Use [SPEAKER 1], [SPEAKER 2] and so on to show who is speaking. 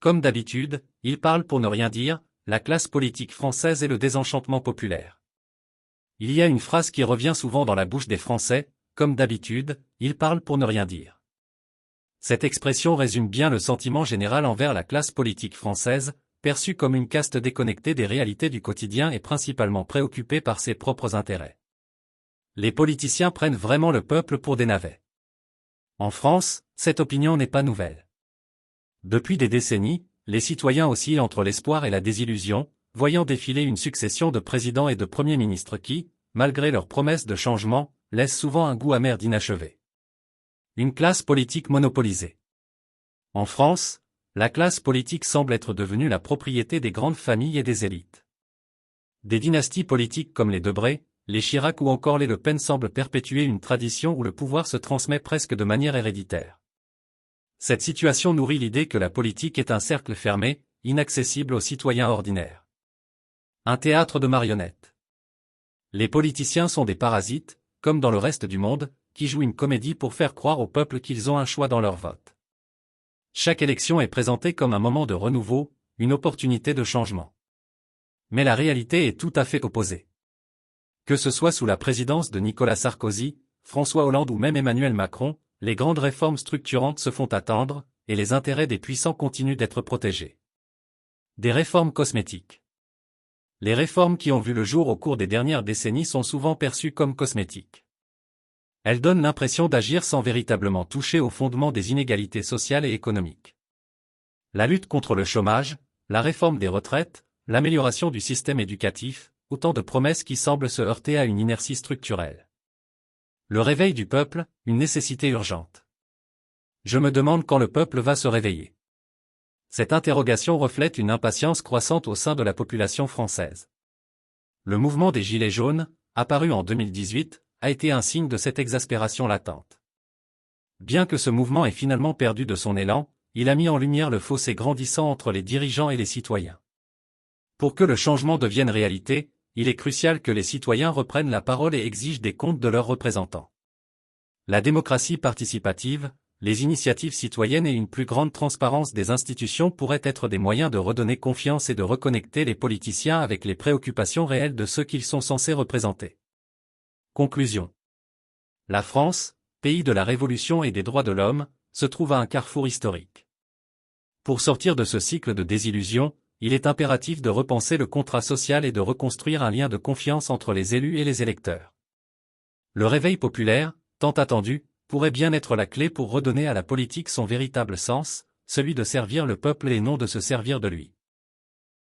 [SPEAKER 1] Comme d'habitude, il parle pour ne rien dire, la classe politique française et le désenchantement populaire. Il y a une phrase qui revient souvent dans la bouche des Français, comme d'habitude, il parle pour ne rien dire. Cette expression résume bien le sentiment général envers la classe politique française, perçue comme une caste déconnectée des réalités du quotidien et principalement préoccupée par ses propres intérêts. Les politiciens prennent vraiment le peuple pour des navets. En France, cette opinion n'est pas nouvelle. Depuis des décennies, les citoyens oscillent entre l'espoir et la désillusion, voyant défiler une succession de présidents et de premiers ministres qui, malgré leurs promesses de changement, laissent souvent un goût amer d'inachevé. Une classe politique monopolisée. En France, la classe politique semble être devenue la propriété des grandes familles et des élites. Des dynasties politiques comme les Debré, les Chirac ou encore les Le Pen semblent perpétuer une tradition où le pouvoir se transmet presque de manière héréditaire. Cette situation nourrit l'idée que la politique est un cercle fermé, inaccessible aux citoyens ordinaires. Un théâtre de marionnettes. Les politiciens sont des parasites, comme dans le reste du monde, qui jouent une comédie pour faire croire au peuple qu'ils ont un choix dans leur vote. Chaque élection est présentée comme un moment de renouveau, une opportunité de changement. Mais la réalité est tout à fait opposée. Que ce soit sous la présidence de Nicolas Sarkozy, François Hollande ou même Emmanuel Macron, les grandes réformes structurantes se font attendre, et les intérêts des puissants continuent d'être protégés. Des réformes cosmétiques. Les réformes qui ont vu le jour au cours des dernières décennies sont souvent perçues comme cosmétiques. Elles donnent l'impression d'agir sans véritablement toucher au fondement des inégalités sociales et économiques. La lutte contre le chômage, la réforme des retraites, l'amélioration du système éducatif, autant de promesses qui semblent se heurter à une inertie structurelle. Le réveil du peuple, une nécessité urgente. Je me demande quand le peuple va se réveiller. Cette interrogation reflète une impatience croissante au sein de la population française. Le mouvement des Gilets jaunes, apparu en 2018, a été un signe de cette exaspération latente. Bien que ce mouvement ait finalement perdu de son élan, il a mis en lumière le fossé grandissant entre les dirigeants et les citoyens. Pour que le changement devienne réalité, il est crucial que les citoyens reprennent la parole et exigent des comptes de leurs représentants. La démocratie participative, les initiatives citoyennes et une plus grande transparence des institutions pourraient être des moyens de redonner confiance et de reconnecter les politiciens avec les préoccupations réelles de ceux qu'ils sont censés représenter. Conclusion. La France, pays de la Révolution et des droits de l'homme, se trouve à un carrefour historique. Pour sortir de ce cycle de désillusion, il est impératif de repenser le contrat social et de reconstruire un lien de confiance entre les élus et les électeurs. Le réveil populaire, tant attendu, pourrait bien être la clé pour redonner à la politique son véritable sens, celui de servir le peuple et non de se servir de lui.